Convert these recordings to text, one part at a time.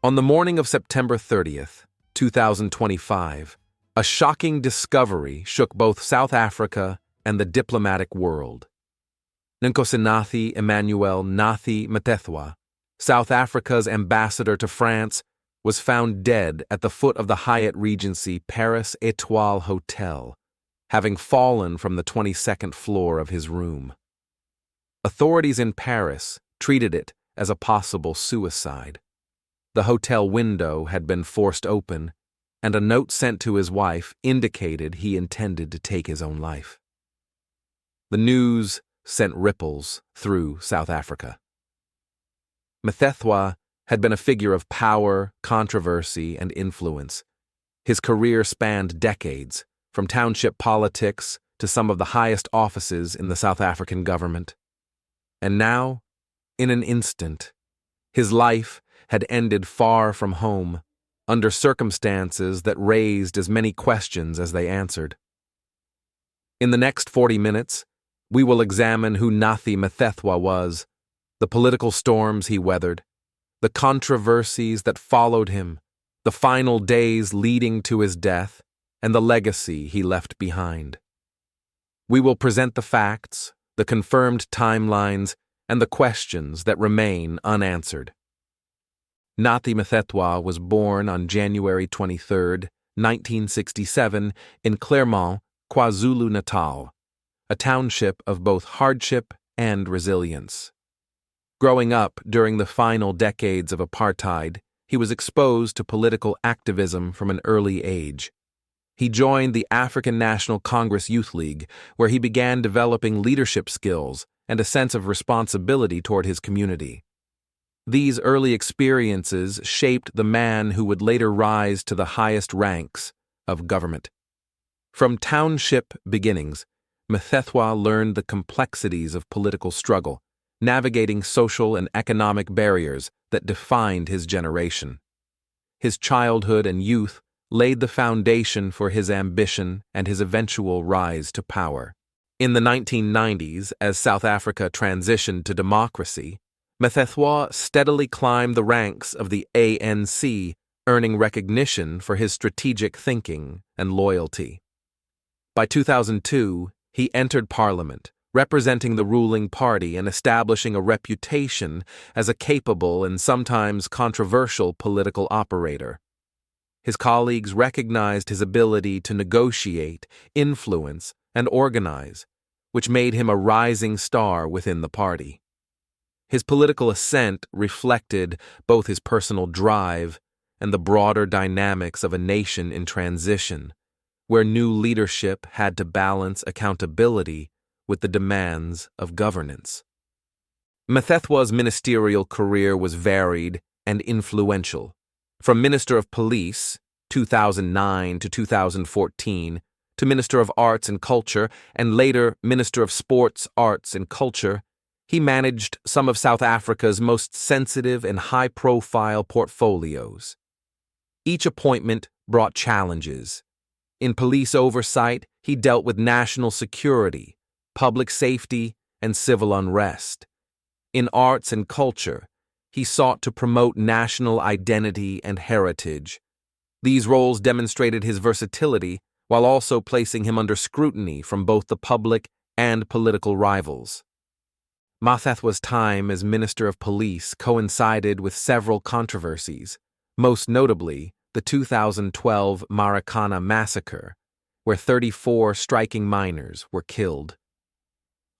On the morning of September 30th, 2025, a shocking discovery shook both South Africa and the diplomatic world. Nathi Mthethwa, South Africa's ambassador to France, was found dead at the foot of the Hyatt Regency Paris Étoile hotel, having fallen from the 22nd floor of his room. Authorities in Paris treated it as a possible suicide. The hotel window had been forced open, and a note sent to his wife indicated he intended to take his own life. The news sent ripples through South Africa. Mthethwa had been a figure of power, controversy, and influence. His career spanned decades, from township politics to some of the highest offices in the South African government. And now, in an instant, his life had ended far from home, under circumstances that raised as many questions as they answered. In the next 40 minutes, we will examine who Nathi Mthethwa was, the political storms he weathered, the controversies that followed him, the final days leading to his death, and the legacy he left behind. We will present the facts, the confirmed timelines, and the questions that remain unanswered. Nathi Mthethwa was born on January 23, 1967, in Claremont, KwaZulu-Natal, a township of both hardship and resilience. Growing up during the final decades of apartheid, he was exposed to political activism from an early age. He joined the African National Congress Youth League, where he began developing leadership skills and a sense of responsibility toward his community. These early experiences shaped the man who would later rise to the highest ranks of government. From township beginnings, Mthethwa learned the complexities of political struggle, navigating social and economic barriers that defined his generation. His childhood and youth laid the foundation for his ambition and his eventual rise to power. In the 1990s, as South Africa transitioned to democracy, Mthethwa steadily climbed the ranks of the ANC, earning recognition for his strategic thinking and loyalty. By 2002, he entered Parliament, representing the ruling party and establishing a reputation as a capable and sometimes controversial political operator. His colleagues recognized his ability to negotiate, influence, and organize, which made him a rising star within the party. His political ascent reflected both his personal drive and the broader dynamics of a nation in transition, where new leadership had to balance accountability with the demands of governance. Mthethwa's ministerial career was varied and influential. From Minister of Police, 2009 to 2014, to Minister of Arts and Culture, and later Minister of Sports, Arts and Culture, he managed some of South Africa's most sensitive and high-profile portfolios. Each appointment brought challenges. In police oversight, he dealt with national security, public safety, and civil unrest. In arts and culture, he sought to promote national identity and heritage. These roles demonstrated his versatility while also placing him under scrutiny from both the public and political rivals. Mthethwa's time as Minister of Police coincided with several controversies, most notably the 2012 Marikana massacre, where 34 striking miners were killed.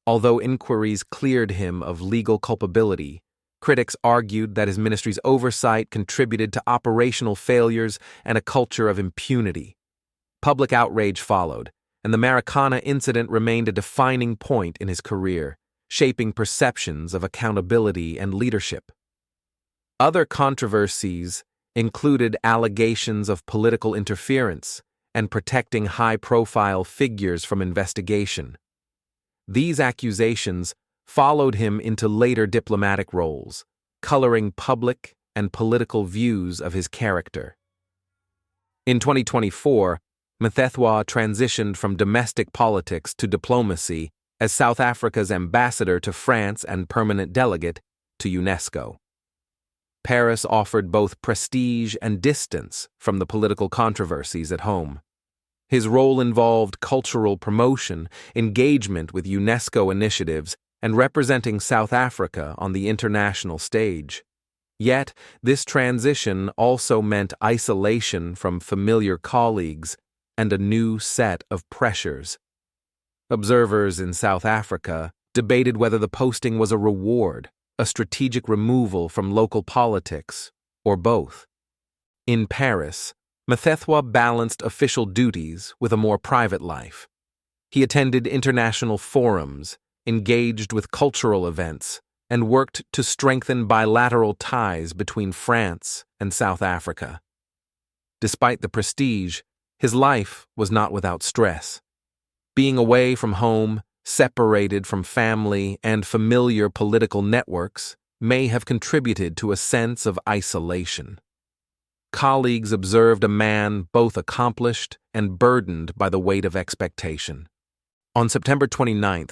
Although inquiries cleared him of legal culpability, critics argued that his ministry's oversight contributed to operational failures and a culture of impunity. Public outrage followed, and the Marikana incident remained a defining point in his career, shaping perceptions of accountability and leadership. Other controversies included allegations of political interference and protecting high-profile figures from investigation. These accusations followed him into later diplomatic roles, coloring public and political views of his character. In 2024, Mthethwa transitioned from domestic politics to diplomacy as South Africa's ambassador to France and permanent delegate to UNESCO. Paris offered both prestige and distance from the political controversies at home. His role involved cultural promotion, engagement with UNESCO initiatives, and representing South Africa on the international stage. Yet, this transition also meant isolation from familiar colleagues and a new set of pressures. Observers in South Africa debated whether the posting was a reward, a strategic removal from local politics, or both. In Paris, Mthethwa balanced official duties with a more private life. He attended international forums, engaged with cultural events, and worked to strengthen bilateral ties between France and South Africa. Despite the prestige, his life was not without stress. Being away from home, separated from family and familiar political networks, may have contributed to a sense of isolation. Colleagues observed a man both accomplished and burdened by the weight of expectation. On September 29,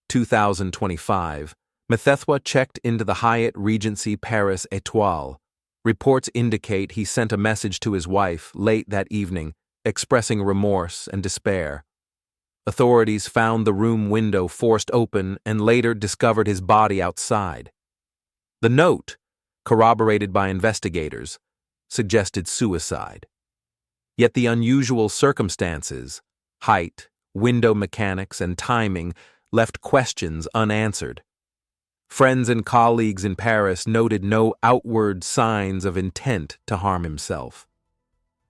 2025, Mthethwa checked into the Hyatt Regency Paris Étoile. Reports indicate he sent a message to his wife late that evening, expressing remorse and despair. Authorities found the room window forced open and later discovered his body outside. The note, corroborated by investigators, suggested suicide. Yet the unusual circumstances, height, window mechanics, and timing left questions unanswered. Friends and colleagues in Paris noted no outward signs of intent to harm himself.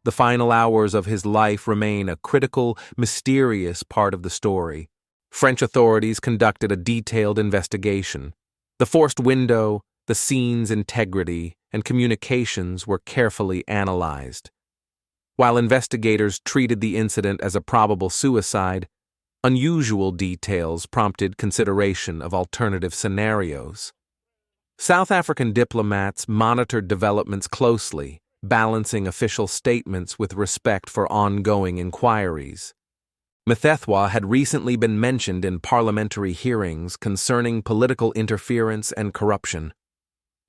The final hours of his life remain a critical, mysterious part of the story. French authorities conducted a detailed investigation. The forced window, the scene's integrity, and communications were carefully analyzed. While investigators treated the incident as a probable suicide, unusual details prompted consideration of alternative scenarios. South African diplomats monitored developments closely, balancing official statements with respect for ongoing inquiries. Mthethwa had recently been mentioned in parliamentary hearings concerning political interference and corruption.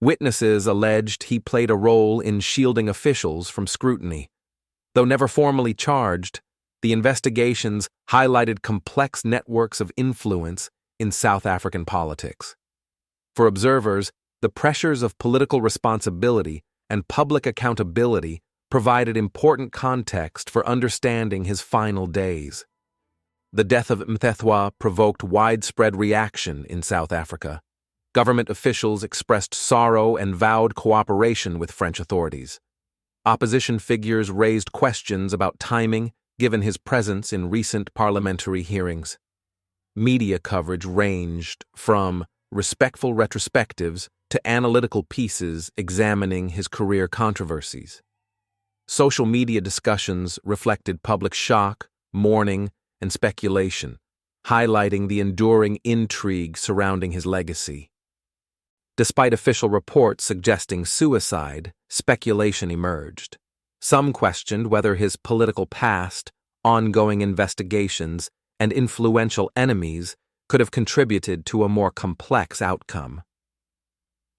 Witnesses alleged he played a role in shielding officials from scrutiny. Though never formally charged, the investigations highlighted complex networks of influence in South African politics. For observers, the pressures of political responsibility and public accountability provided important context for understanding his final days. The death of Mthethwa provoked widespread reaction in South Africa. Government officials expressed sorrow and vowed cooperation with French authorities. Opposition figures raised questions about timing, given his presence in recent parliamentary hearings. Media coverage ranged from respectful retrospectives to analytical pieces examining his career controversies. Social media discussions reflected public shock, mourning, and speculation, highlighting the enduring intrigue surrounding his legacy. Despite official reports suggesting suicide, speculation emerged. Some questioned whether his political past, ongoing investigations, and influential enemies could have contributed to a more complex outcome.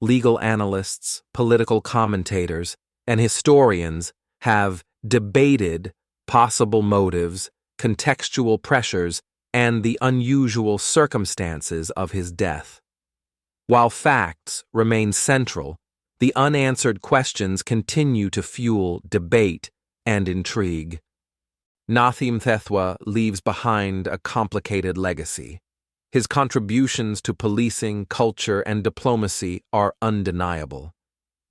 Legal analysts, political commentators, and historians have debated possible motives, contextual pressures, and the unusual circumstances of his death. While facts remain central, the unanswered questions continue to fuel debate and intrigue. Nathi Mthethwa leaves behind a complicated legacy. His contributions to policing, culture, and diplomacy are undeniable.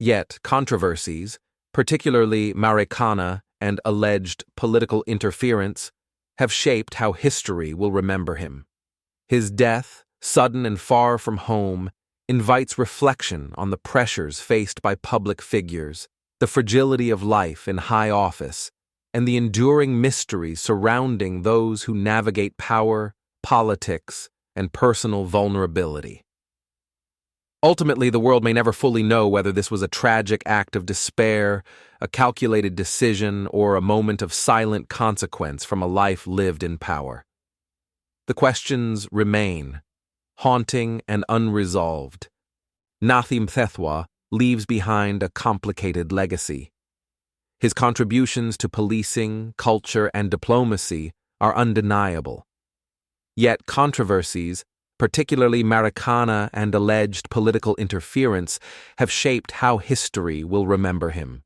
Yet, controversies, particularly Marikana and alleged political interference, have shaped how history will remember him. His death, sudden and far from home, invites reflection on the pressures faced by public figures, the fragility of life in high office, and the enduring mysteries surrounding those who navigate power, politics, and personal vulnerability. Ultimately, the world may never fully know whether this was a tragic act of despair, a calculated decision, or a moment of silent consequence from a life lived in power. The questions remain, haunting and unresolved. Nathi Mthethwa, leaves behind a complicated legacy. His contributions to policing, culture, and diplomacy are undeniable. Yet controversies, particularly Marikana and alleged political interference, have shaped how history will remember him.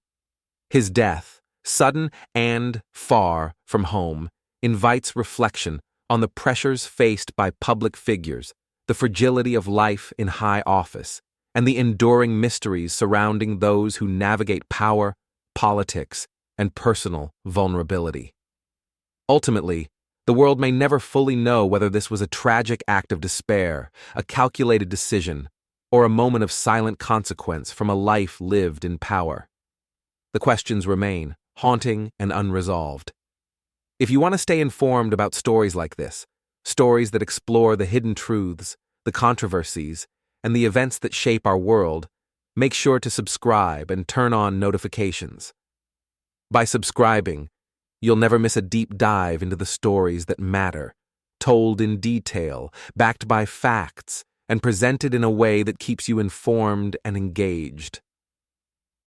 His death, sudden and far from home, invites reflection on the pressures faced by public figures, the fragility of life in high office, and the enduring mysteries surrounding those who navigate power, politics, and personal vulnerability. Ultimately, the world may never fully know whether this was a tragic act of despair, a calculated decision, or a moment of silent consequence from a life lived in power. The questions remain, haunting and unresolved. If you want to stay informed about stories like this, stories that explore the hidden truths, the controversies, and the events that shape our world, make sure to subscribe and turn on notifications. By subscribing, you'll never miss a deep dive into the stories that matter, told in detail, backed by facts, and presented in a way that keeps you informed and engaged.